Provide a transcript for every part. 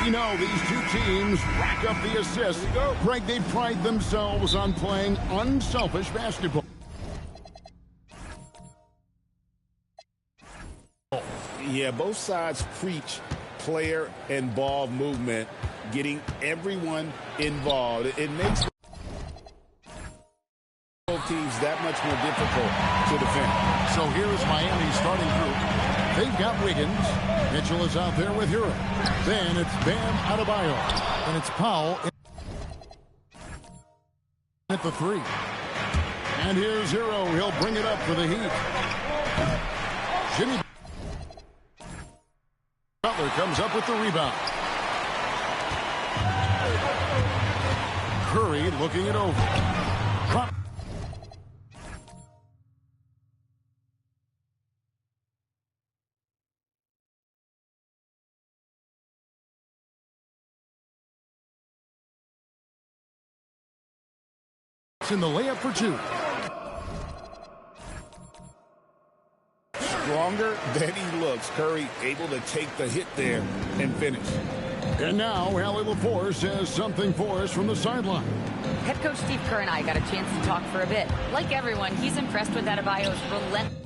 We know these two teams rack up the assists. Greg, they pride themselves on playing unselfish basketball. Yeah, both sides preach player and ball movement, getting everyone involved. It makes both teams that much more difficult to defend. So here is Miami's starting group. They've got Wiggins. Mitchell is out there with Hero. Then it's Bam Adebayo. And it's Powell at the three. And here's Hero. He'll bring it up for the Heat. Jimmy Butler comes up with the rebound. Curry looking it over. In the layup for two. Stronger than he looks. Curry able to take the hit there and finish. And now Allie LaForce says something for us from the sideline. Head coach Steve Kerr and I got a chance to talk for a bit. Like everyone, he's impressed with Adebayo's relentless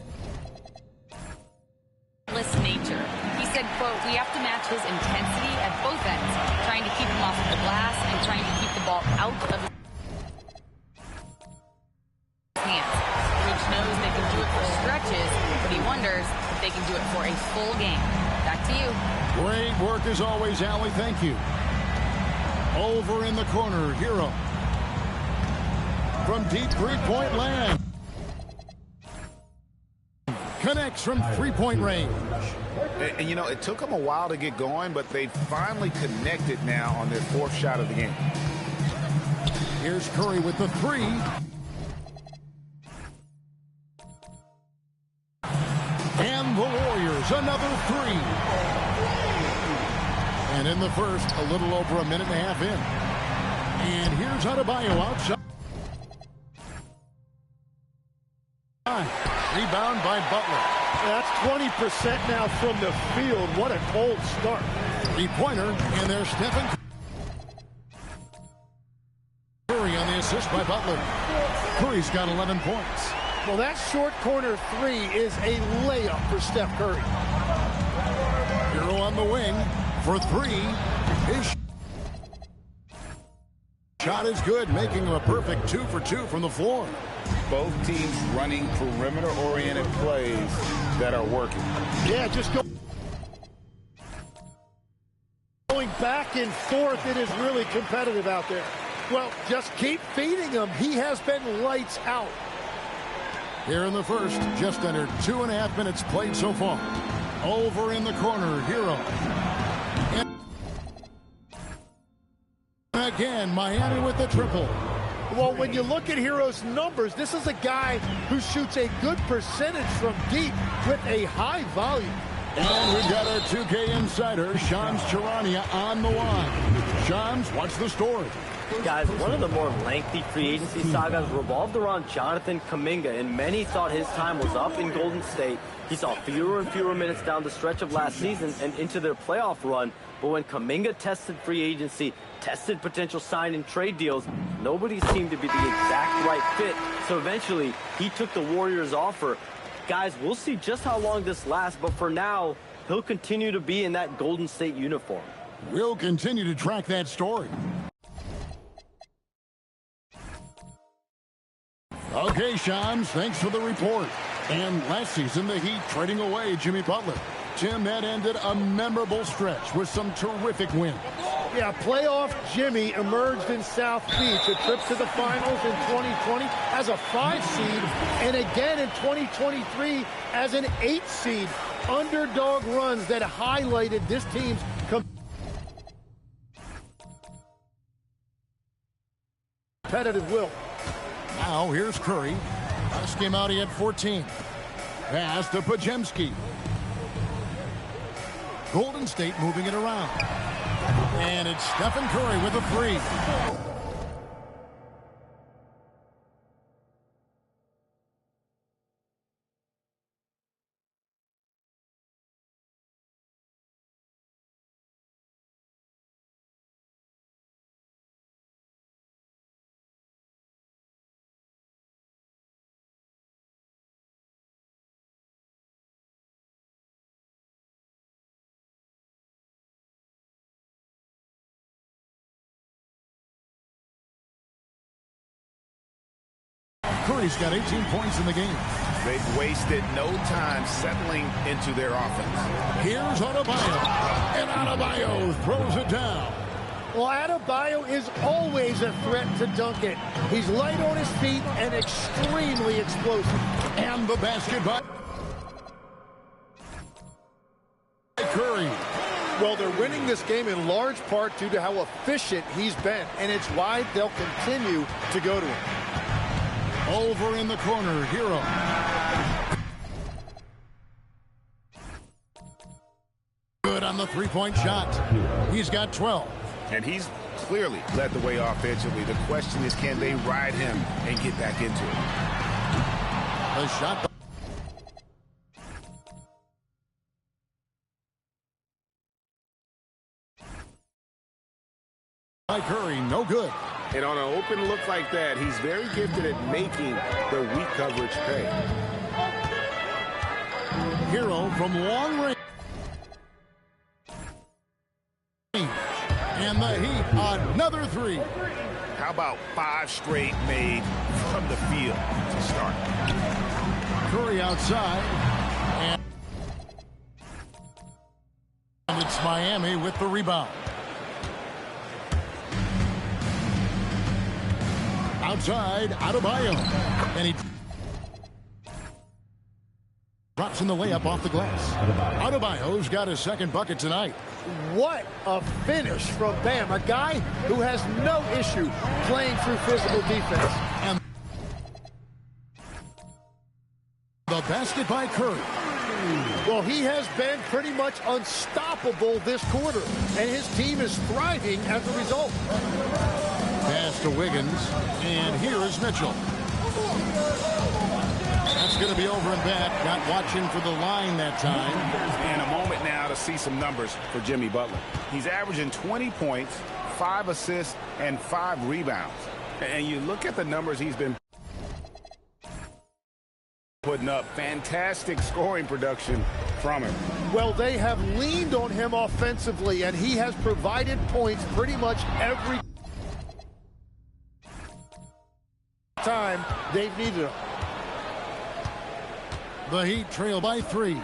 nature. He said, quote, "We have to match his intensity at both ends, trying to keep him off of the glass and trying to keep the ball out of his hands." Coach knows they can do it for stretches, but he wonders if they can do it for a full game. Back to you. Great work as always, Allie. Thank you. Over in the corner, Hero. From deep three-point land. Connects from three-point range. And, you know, it took them a while to get going, but they finally connected now on their fourth shot of the game. Here's Curry with the three. And the Warriors, another three. And in the first, a little over a minute and a half in. And here's Adebayo outside. Rebound by Butler. That's 20% now from the field. What a cold start. Three-pointer, and there's Stephen Curry on the assist by Butler. Curry's got 11 points. Well, that short corner three is a layup for Steph Curry. Hero on the wing for three. His shot is good, making him a perfect 2 for 2 from the floor. Both teams running perimeter-oriented plays that are working. Yeah, just going back and forth. It is really competitive out there. Well, just keep feeding him. He has been lights out. Here in the first, just under 2.5 minutes played so far. Over in the corner, Hero. And again, Miami with the triple. Well, when you look at Hero's numbers, this is a guy who shoots a good percentage from deep with a high volume. And we've got our 2K insider, Shams Charania, on the line. Shams, what's the story? Guys, one of the more lengthy free agency sagas revolved around Jonathan Kuminga, and many thought his time was up in Golden State. He saw fewer and fewer minutes down the stretch of last season and into their playoff run. But when Kuminga tested free agency, tested potential sign and trade deals, nobody seemed to be the exact right fit. So eventually, he took the Warriors' offer. Guys, we'll see just how long this lasts, but for now, he'll continue to be in that Golden State uniform. We'll continue to track that story. Okay, Shams, thanks for the report. And last season, the Heat trading away Jimmy Butler. Tim, that ended a memorable stretch with some terrific wins. Yeah, playoff Jimmy emerged in South Beach, a trip to the finals in 2020 as a 5 seed, and again in 2023 as an 8 seed. Underdog runs that highlighted this team's competitive will. Now here's Curry. Last game out, he had 14. Pass to Podziemski. Golden State moving it around. And it's Stephen Curry with a three. Curry's got 18 points in the game. They've wasted no time settling into their offense. Here's Adebayo. And Adebayo throws it down. Well, Adebayo is always a threat to dunk it. He's light on his feet and extremely explosive. And the basket by Curry. Well, they're winning this game in large part due to how efficient he's been, and it's why they'll continue to go to him. Over in the corner, Hero. Good on the three-point shot. He's got 12. And he's clearly led the way offensively. The question is, can they ride him and get back into it? The shot by Curry, no good. And on an open look like that, he's very gifted at making the weak coverage pay. Hero from long range. And the Heat, another three. How about 5 straight made from the field to start? Curry outside. And it's Miami with the rebound. Outside, Adebayo. And he drops in the layup off the glass. Adebayo's got his second bucket tonight. What a finish from Bam, a guy who has no issue playing through physical defense. And the basket by Curry. Well, he has been pretty much unstoppable this quarter, and his team is thriving as a result. Pass to Wiggins, and here is Mitchell. That's going to be over and back. Not watching for the line that time. And a moment now to see some numbers for Jimmy Butler. He's averaging 20 points, 5 assists, and 5 rebounds. And you look at the numbers he's been putting up. Fantastic scoring production from him. Well, they have leaned on him offensively, and he has provided points pretty much every time they've needed him. The Heat trail by 3.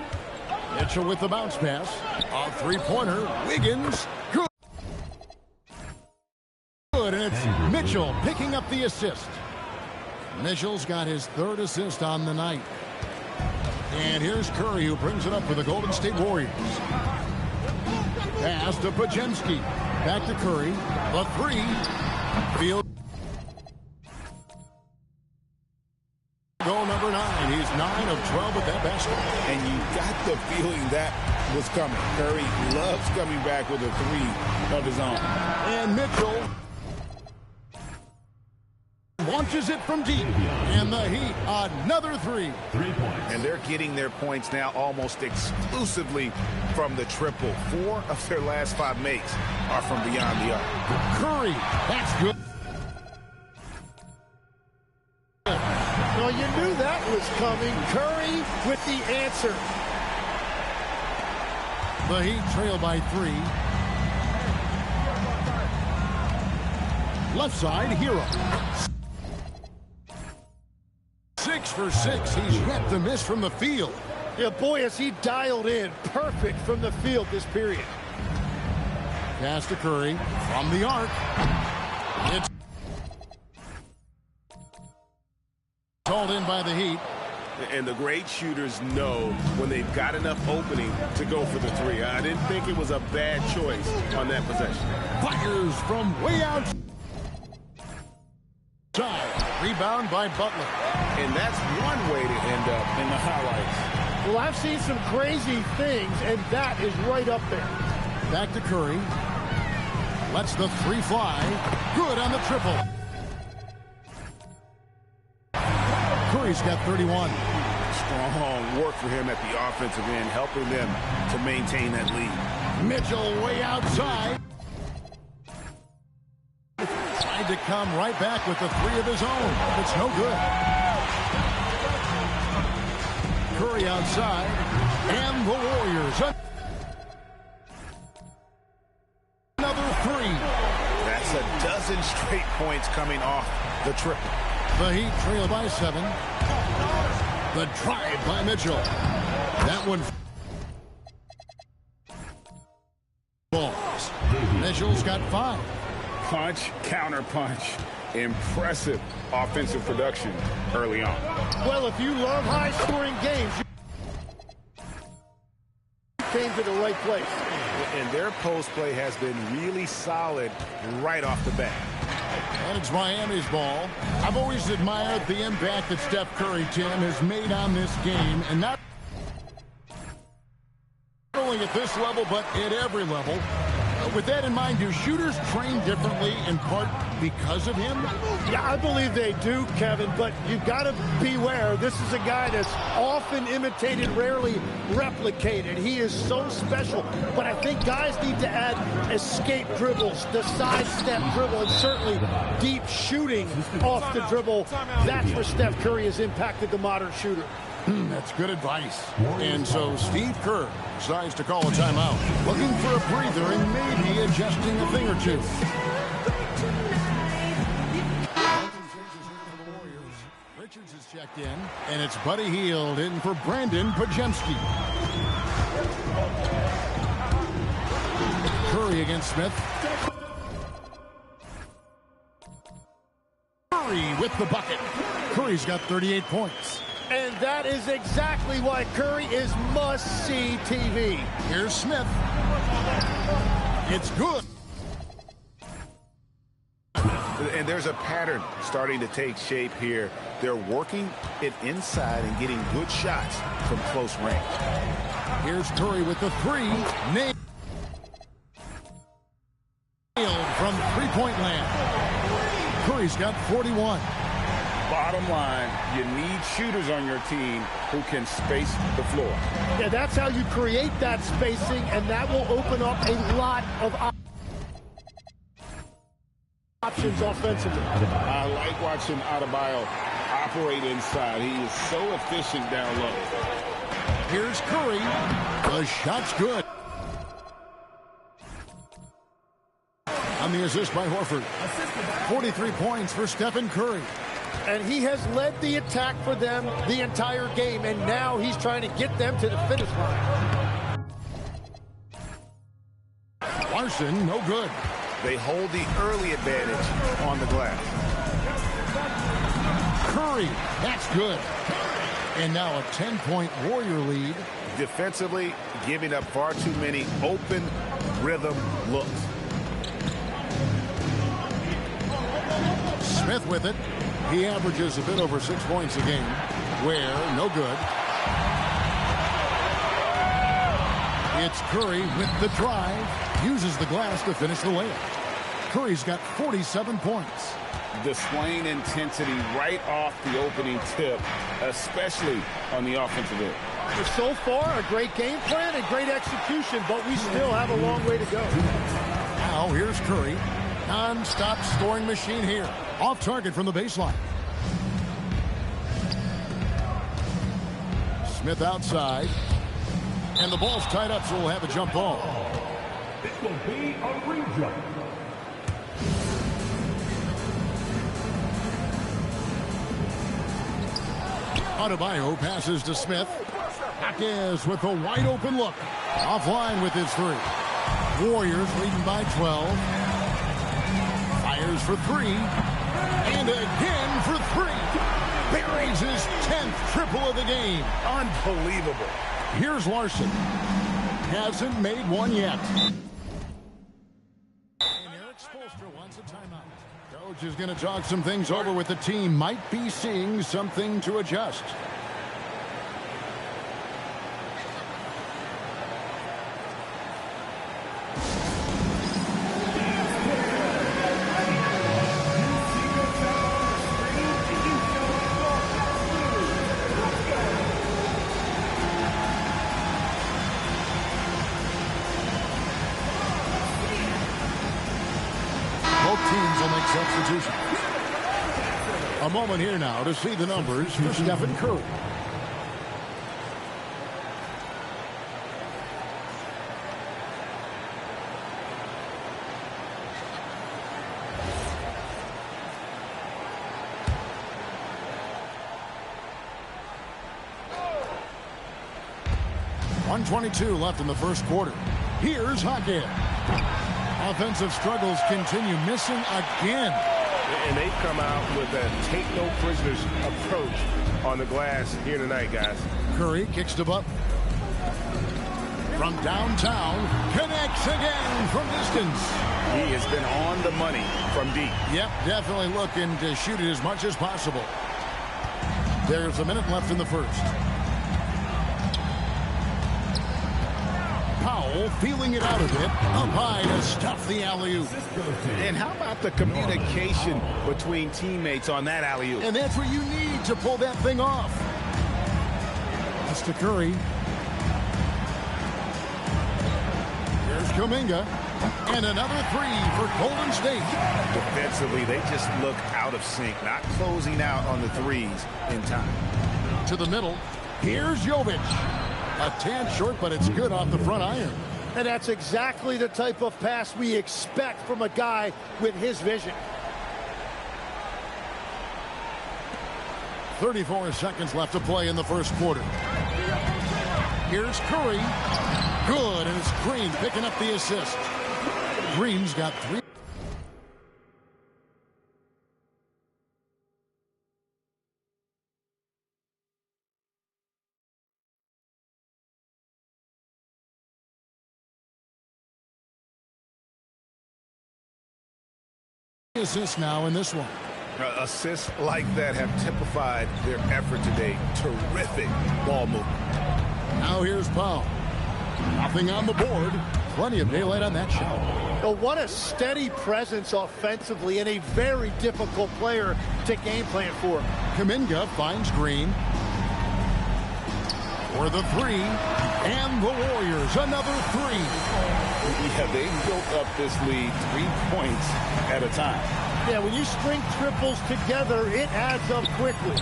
Mitchell with the bounce pass. A three-pointer. Wiggins. Good. And it's Mitchell picking up the assist. Mitchell's got his 3rd assist on the night. And here's Curry, who brings it up for the Golden State Warriors. Pass to Podziemski. Back to Curry. The 3. Field. Goal number 9. He's 9 of 12 with that basket. And you got the feeling that was coming. Curry loves coming back with a 3 of his own. And Mitchell launches it from deep. And the Heat, another 3. 3 points. And they're getting their points now almost exclusively from the triple. 4 of their last 5 makes are from beyond the arc. Curry, that's good. Well, you knew that was coming. Curry with the answer. The Heat trail by 3. Left side, Hero. 6 for 6. He's yet to miss from the field. Yeah, boy, has he dialed in. Perfect from the field this period. Pass to Curry from the arc. It's called in by the Heat. And the great shooters know when they've got enough opening to go for the 3. I didn't think it was a bad choice on that possession. Fires from way outside. Rebound by Butler. And that's one way to end up in the highlights. Well, I've seen some crazy things, and that is right up there. Back to Curry. Lets the 3 fly. Good on the triple. Curry's got 31. Strong work for him at the offensive end, helping them to maintain that lead. Mitchell way outside. Tried to come right back with the 3 of his own. It's no good. Curry outside. And the Warriors. Another 3. That's a dozen straight points coming off the triple. The Heat trail by 7. The drive by Mitchell. That one. Balls. Mitchell's got 5. Punch, counter punch. Impressive offensive production early on. Well, if you love high-scoring games, you came to the right place. And their post play has been really solid right off the bat. And it's Miami's ball. I've always admired the impact that Steph Curry, Tim, has made on this game. And not only at this level, but at every level. With that in mind, do shooters train differently in part because of him? Yeah, I believe they do, Kevin, but you've got to beware. This is a guy that's often imitated, rarely replicated. He is so special, but I think guys need to add escape dribbles, the sidestep dribble, and certainly deep shooting off the dribble. That's where Steph Curry has impacted the modern shooter. That's good advice. And so Steve Kerr decides to call a timeout, looking for a breather and maybe adjusting a thing or two. Richards is checked in, and it's Buddy Hield in for Brandon Podziemski. Curry against Smith. Curry with the bucket. Curry's got 38 points. And that is exactly why Curry is must-see TV. Here's Smith. It's good. And there's a pattern starting to take shape here. They're working it inside and getting good shots from close range. Here's Curry with the 3. Nailed from three-point land. Curry's got 41. Bottom line, you need shooters on your team who can space the floor. Yeah, that's how you create that spacing, and that will open up a lot of options offensively. I like watching Adebayo operate inside. He is so efficient down low. Here's Curry. The shot's good. On the assist by Horford. 43 points for Stephen Curry. And he has led the attack for them the entire game, and now he's trying to get them to the finish line. Larson, no good. They hold the early advantage on the glass. Curry, that's good. And now a 10-point Warrior lead. Defensively, giving up far too many open rhythm looks. Smith with it. He averages a bit over 6 points a game. Ware, no good. It's Curry with the drive. Uses the glass to finish the layup. Curry's got 47 points. Displaying intensity right off the opening tip, especially on the offensive end. So far, a great game plan and great execution, but we still have a long way to go. Now here's Curry. Non-stop scoring machine here. Off target from the baseline. Smith outside. And the ball's tied up, so we'll have a jump ball. It will be a ring jump. Adebayo passes to Smith. Jaquez with a wide open look. Offline with his 3. Warriors leading by 12. Fires for 3. And again for 3. Buries his 10th triple of the game. Unbelievable. Here's Larson. Hasn't made one yet. And Eric Spoelstra wants a timeout. Coach is going to talk some things over with the team. Might be seeing something to adjust. Substitution. A moment here now to see the numbers for Stephen Curry. 1:22 left in the first quarter. Here's Hackett. Offensive struggles continue, missing again. And they've come out with a take-no-prisoners approach on the glass here tonight, guys. Curry kicks to Butler. From downtown, connects again from distance. He has been on the money from deep. Yep, definitely looking to shoot it as much as possible. There's a minute left in the first. Powell feeling it out a bit. Up high to stuff the alley-oop. And how about the communication between teammates on that alley-oop? And that's what you need to pull that thing off. That's to Curry. Here's Kuminga. And another three for Golden State. Defensively, they just look out of sync, not closing out on the threes in time. To the middle. Here's Jovic. A tad short, but it's good off the front iron. And that's exactly the type of pass we expect from a guy with his vision. 34 seconds left to play in the first quarter. Here's Curry. Good, and it's Green picking up the assist. Green's got 3. Assists now in this one. Assists like that have typified their effort today. Terrific ball movement. Now here's Powell. Nothing on the board. Plenty of daylight on that shot. Oh, what a steady presence offensively and a very difficult player to game plan for. Kuminga finds Green. For the three. And the Warriors, another three. Yeah, they built up this lead 3 points at a time. Yeah, when you string triples together, it adds up quickly.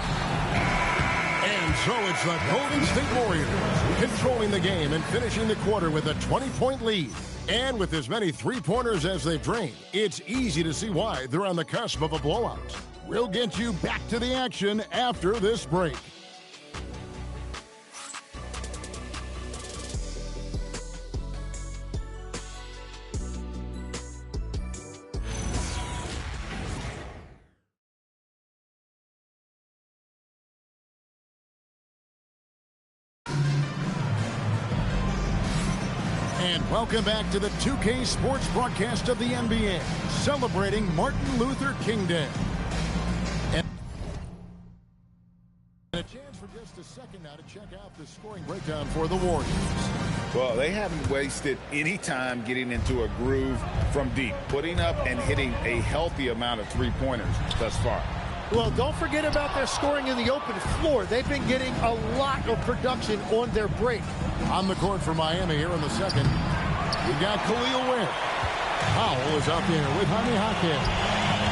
And so it's the Golden State Warriors controlling the game and finishing the quarter with a 20-point lead. And with as many three-pointers as they've drained, it's easy to see why they're on the cusp of a blowout. We'll get you back to the action after this break. And welcome back to the 2K Sports broadcast of the NBA, celebrating Martin Luther King Day. And a chance for just a second now to check out the scoring breakdown for the Warriors. Well, they haven't wasted any time getting into a groove from deep, putting up and hitting a healthy amount of three-pointers thus far. Well, don't forget about their scoring in the open floor. They've been getting a lot of production on their break. On the court for Miami here in the second, we've got Khalil Ware. Powell is out there with Jaime Jaquez.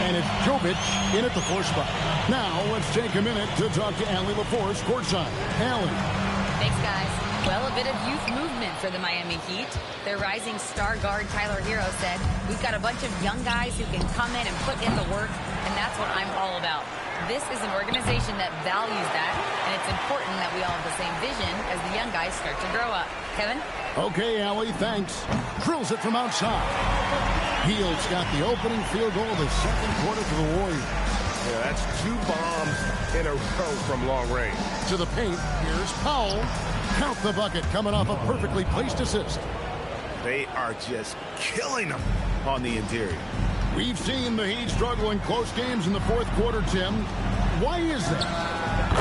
And it's Jovic in at the 4 spot. Now let's take a minute to talk to Allie LaForce courtside. Allie. Thanks, guys. Well, a bit of youth movement for the Miami Heat. Their rising star guard, Tyler Hero, said, "We've got a bunch of young guys who can come in and put in the work, and that's what I'm all about." This is an organization that values that, and it's important that we all have the same vision as the young guys start to grow up. Kevin? Okay, Allie, thanks. Drills it from outside. Hield's got the opening field goal of the second quarter for the Warriors. Yeah, that's 2 bombs in a row from long range. To the paint, here's Powell. Count the bucket coming off a perfectly placed assist. They are just killing them on the interior. We've seen the Heat struggle in close games in the fourth quarter, Tim. Why is that?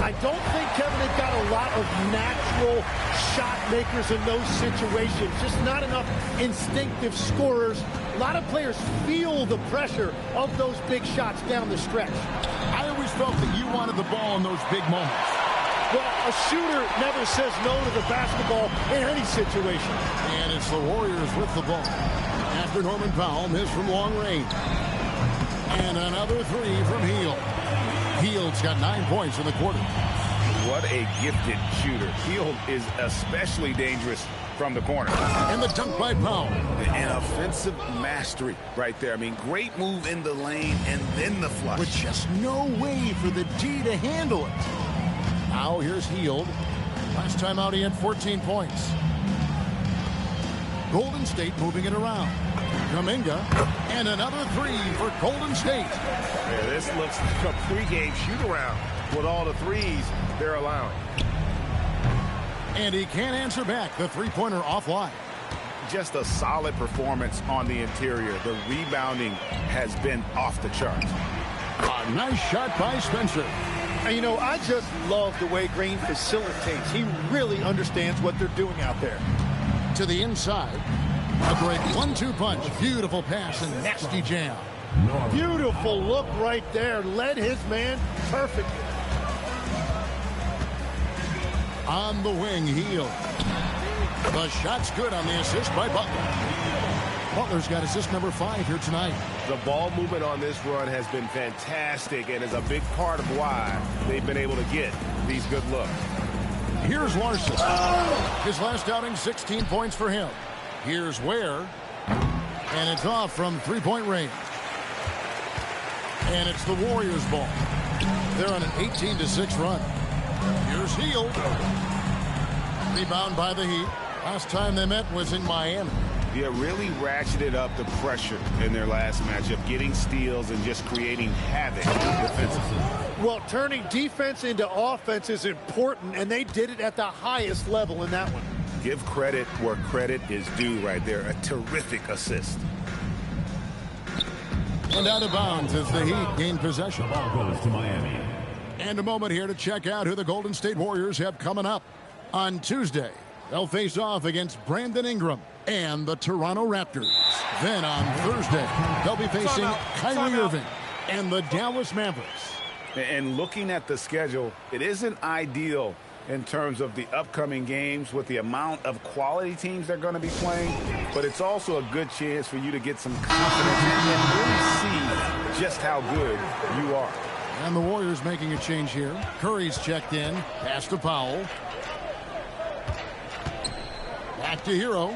I don't think, Kevin, they've got a lot of natural shot makers in those situations. Just not enough instinctive scorers. A lot of players feel the pressure of those big shots down the stretch. I always felt that you wanted the ball in those big moments. Well, a shooter never says no to the basketball in any situation. And it's the Warriors with the ball. After Norman Powell missed from long range. And another three from Hield. Hield's got 9 points in the quarter. What a gifted shooter. Hield is especially dangerous from the corner. And the dunk by Powell. An offensive mastery right there. I mean, great move in the lane and then the flush. With just no way for the D to handle it. Now here's Hield. Last time out he had 14 points. Golden State moving it around. Kuminga, and another three for Golden State. Yeah, this looks like a pregame shoot-around with all the threes they're allowing. And he can't answer back. The three-pointer offline. Just a solid performance on the interior. The rebounding has been off the charts. A nice shot by Spencer. And, you know, I just love the way Green facilitates. He really understands what they're doing out there. To the inside. A great 1-2 punch. Beautiful pass and nasty jam. Beautiful look right there. Led his man perfectly. On the wing, Hield. The shot's good on the assist by Butler. Butler's got assist number 5 here tonight. The ball movement on this run has been fantastic and is a big part of why they've been able to get these good looks. Here's Larson. His last outing, 16 points for him. Here's Ware. And it's off from three-point range. And it's the Warriors' ball. They're on an 18-6 run. Here's Hield. Rebound by the Heat. Last time they met was in Miami. Yeah, really ratcheted up the pressure in their last matchup, getting steals and just creating havoc defensively. Well, turning defense into offense is important, and they did it at the highest level in that one. Give credit where credit is due right there. A terrific assist. And out of bounds as the Heat gain possession. The ball goes to Miami. And a moment here to check out who the Golden State Warriors have coming up. On Tuesday, they'll face off against Brandon Ingram and the Toronto Raptors. Then on Thursday, they'll be facing Kyrie Irving and the Dallas Mavericks. And looking at the schedule, it isn't ideal in terms of the upcoming games with the amount of quality teams they're going to be playing, but it's also a good chance for you to get some confidence and really see just how good you are. And the Warriors making a change here. Curry's checked in. Pass to Powell. Back to Hero.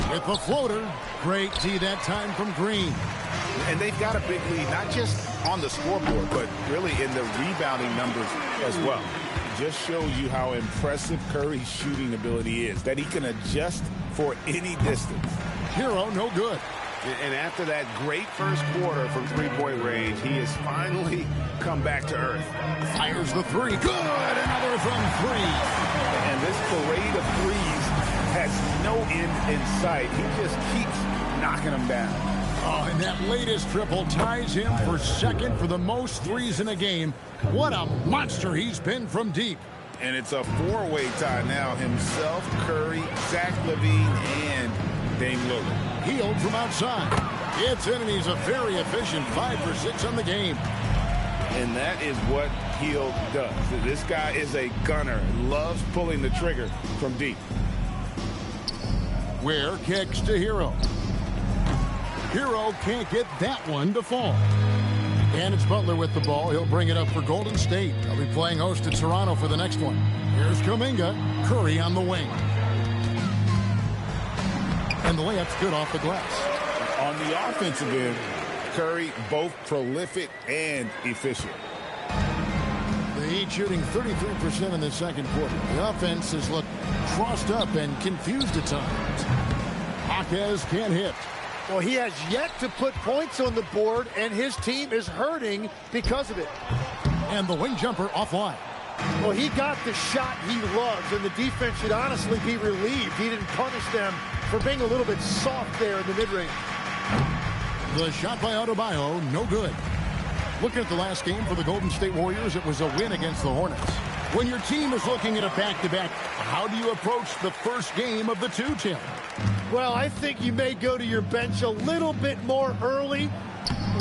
With the floater. Great D that time from Green. And they've got a big lead, not just on the scoreboard, but really in the rebounding numbers as well. Just shows you how impressive Curry's shooting ability is, that he can adjust for any distance. Hero, no good. And after that great first quarter from three-point range, he has finally come back to earth. Fires the three. Good. Another from three. And this parade of threes has no end in sight. He just keeps knocking them down. Oh, and that latest triple ties him for second for the most threes in a game. What a monster he's been from deep. And it's a four-way tie now. Himself, Curry, Zach LaVine, and Dame Lillard. Hield from outside. It's in, and he's a very efficient 5 for 6 on the game. And that is what Hield does. This guy is a gunner. Loves pulling the trigger from deep. Ware kicks to Hero. Hero can't get that one to fall. And it's Butler with the ball. He'll bring it up for Golden State. They'll be playing host to Toronto for the next one. Here's Kuminga. Curry on the wing. And the layup's good off the glass. On the offensive end, Curry both prolific and efficient. The Heat shooting 33% in the second quarter. The offense has looked crossed up and confused at times. Jaquez can't hit. Well, he has yet to put points on the board, and his team is hurting because of it. And the wing jumper offline. Well, he got the shot he loves, and the defense should honestly be relieved he didn't punish them for being a little bit soft there in the mid-range. The shot by Adebayo, no good. Looking at the last game for the Golden State Warriors, it was a win against the Hornets. When your team is looking at a back-to-back, how do you approach the first game of the two, Tim? Well, I think you may go to your bench a little bit more early,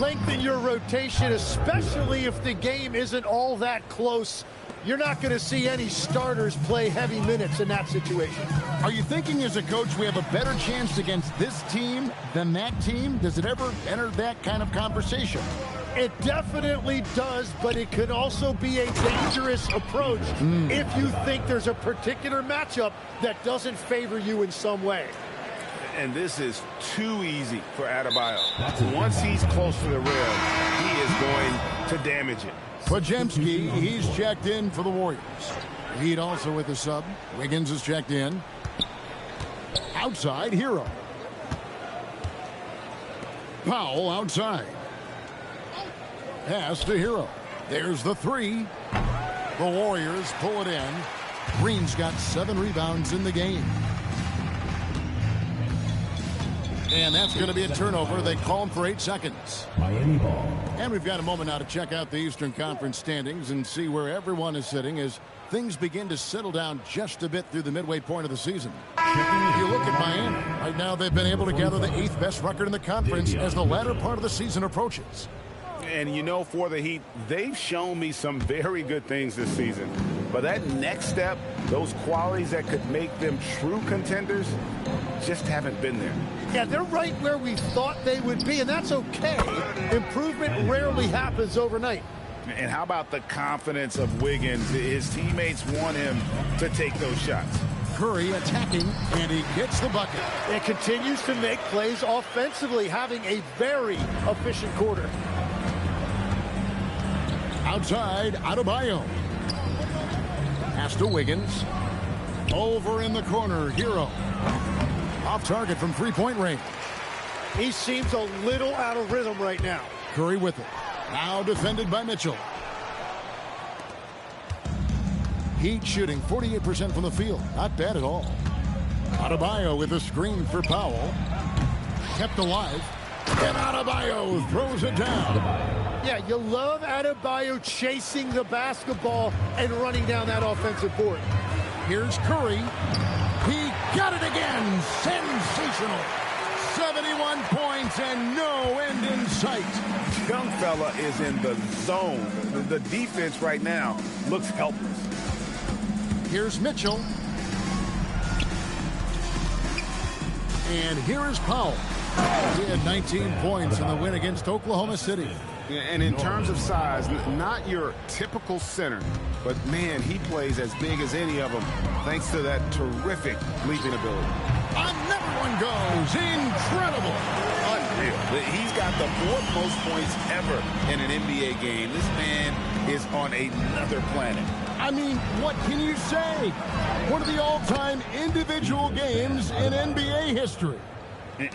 lengthen your rotation, especially if the game isn't all that close. You're not going to see any starters play heavy minutes in that situation. Are you thinking as a coach we have a better chance against this team than that team? Does it ever enter that kind of conversation? It definitely does, but it could also be a dangerous approach if you think there's a particular matchup that doesn't favor you in some way. And this is too easy for Adebayo. Once he's close to the rim, he is going to damage it. Podziemski, he's checked in for the Warriors. Heat also with the sub. Wiggins is checked in. Outside, Hero. Powell outside. Pass to Hero. There's the three. The Warriors pull it in. Green's got 7 rebounds in the game. And that's going to be a turnover. They call him for 8 seconds. Miami ball. And we've got a moment now to check out the Eastern Conference standings and see where everyone is sitting as things begin to settle down just a bit through the midway point of the season. If you look at Miami, right now they've been able to gather the 8th best record in the conference as the latter part of the season approaches. And you know, for the Heat, they've shown me some very good things this season. But that next step, those qualities that could make them true contenders, just haven't been there. Yeah, they're right where we thought they would be, and that's okay. Improvement rarely happens overnight. And how about the confidence of Wiggins? His teammates want him to take those shots. Curry attacking, and he gets the bucket. And continues to make plays offensively, having a very efficient quarter. Outside, Adebayo. Pass to Wiggins. Over in the corner, Hero. Off target from three-point range. He seems a little out of rhythm right now. Curry with it. Now defended by Mitchell. Heat shooting 48% from the field. Not bad at all. Adebayo with a screen for Powell. Kept alive. And Adebayo throws it down. Yeah, you love Adebayo chasing the basketball and running down that offensive board. Here's Curry. He got it again. Sensational. 71 points and no end in sight. Young fella is in the zone. The defense right now looks helpless. Here's Mitchell. And here is Powell. He had 19 points in the win against Oklahoma City. And in terms of size, not your typical center, but man, he plays as big as any of them thanks to that terrific leaping ability. Another one goes. Incredible. Unreal. He's got the 4th most points ever in an NBA game. This man is on another planet. I mean, what can you say? One of the all-time individual games in NBA history.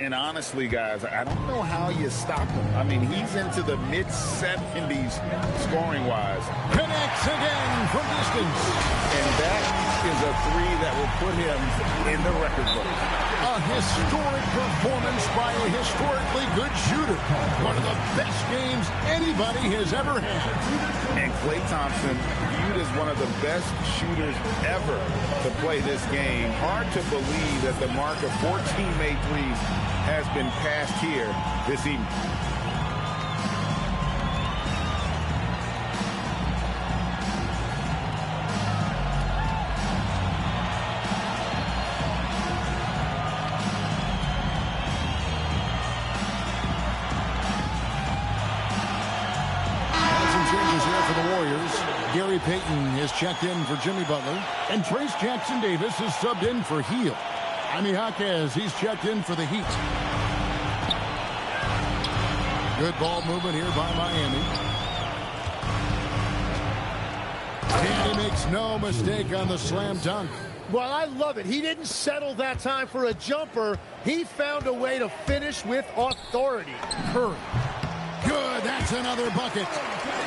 And honestly, guys, I don't know how you stop him. I mean, he's into the mid-70s scoring-wise. Connects again from distance. And that is a 3 that will put him in the record book. A historic performance by a historically good shooter. One of the best games anybody has ever had. And Klay Thompson viewed as one of the best shooters ever to play this game. Hard to believe that the mark of 14 made threes has been passed here this evening. Gary Payton is checked in for Jimmy Butler, and Trace Jackson-Davis is subbed in for Hield. Jaime Jaquez, he's checked in for the Heat. Good ball movement here by Miami. And he makes no mistake on the slam dunk. Well, I love it. He didn't settle that time for a jumper. He found a way to finish with authority. Curry. Good, that's another bucket.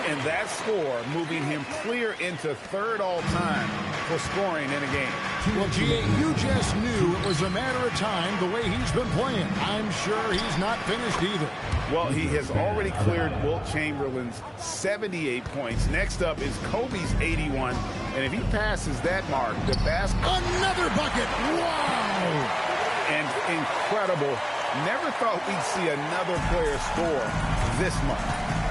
And that score moving him clear into 3rd all-time for scoring in a game. Well, G.A., you just knew it was a matter of time the way he's been playing. I'm sure he's not finished either. Well, he has already cleared Wilt Chamberlain's 78 points. Next up is Kobe's 81. And if he passes that mark, the basket... Another bucket! Wow! And incredible. Never thought we'd see another player score this much.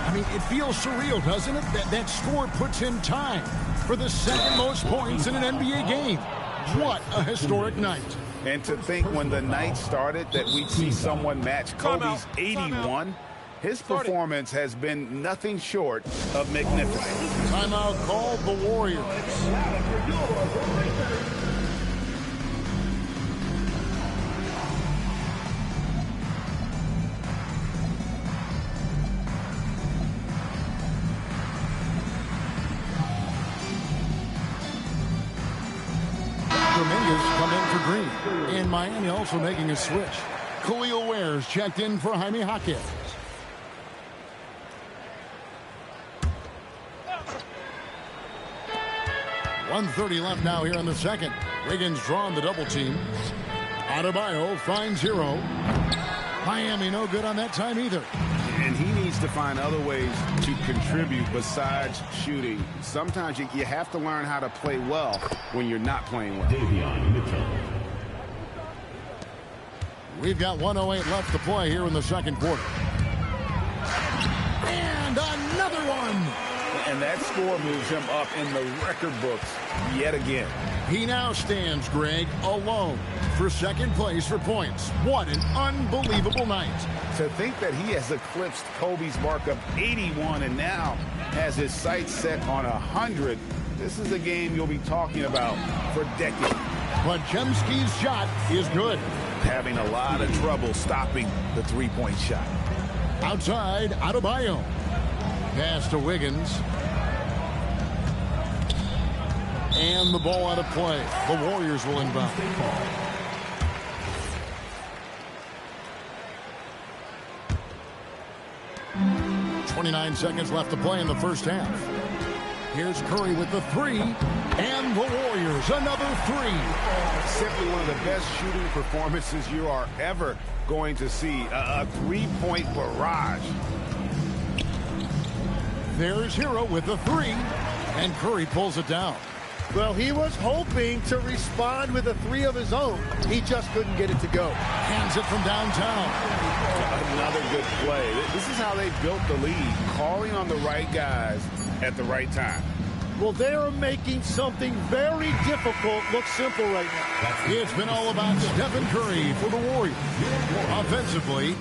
I mean, it feels surreal, doesn't it? That score puts in time for the 2nd most points in an NBA game. What a historic night. And to think when the night started that we'd see someone match Kobe's 81, his performance has been nothing short of magnificent. Timeout called the Warriors. Kuminga's come in for Green. And Miami also making a switch. Khalil Ware's checked in for Jaime Jaquez. .130 left now here in the second. Wiggins drawn the double team. Adebayo finds Hero. Miami no good on that time either. And he needs to find other ways to contribute besides shooting. Sometimes you have to learn how to play well when you're not playing well. Davion Mitchell. We've got 1:08 left to play here in the second quarter. And another one. And that score moves him up in the record books yet again. He now stands, Greg, alone for second place for points. What an unbelievable night. To think that he has eclipsed Kobe's mark of 81 and now has his sights set on 100. This is a game you'll be talking about for decades. But Chemsky's shot is good. Having a lot of trouble stopping the three-point shot. Outside, Adebayo. Pass to Wiggins. And the ball out of play. The Warriors will inbound. .29 seconds left to play in the first half. Here's Curry with the three. And the Warriors, another three. Simply one of the best shooting performances you are ever going to see. A three-point barrage. There's Hero with the three. And Curry pulls it down. Well, he was hoping to respond with a three of his own. He just couldn't get it to go. Hands it from downtown. Another good play. This is how they built the lead, calling on the right guys at the right time. Well, they are making something very difficult look simple right now. It's been all about Stephen Curry for the Warriors. Offensively,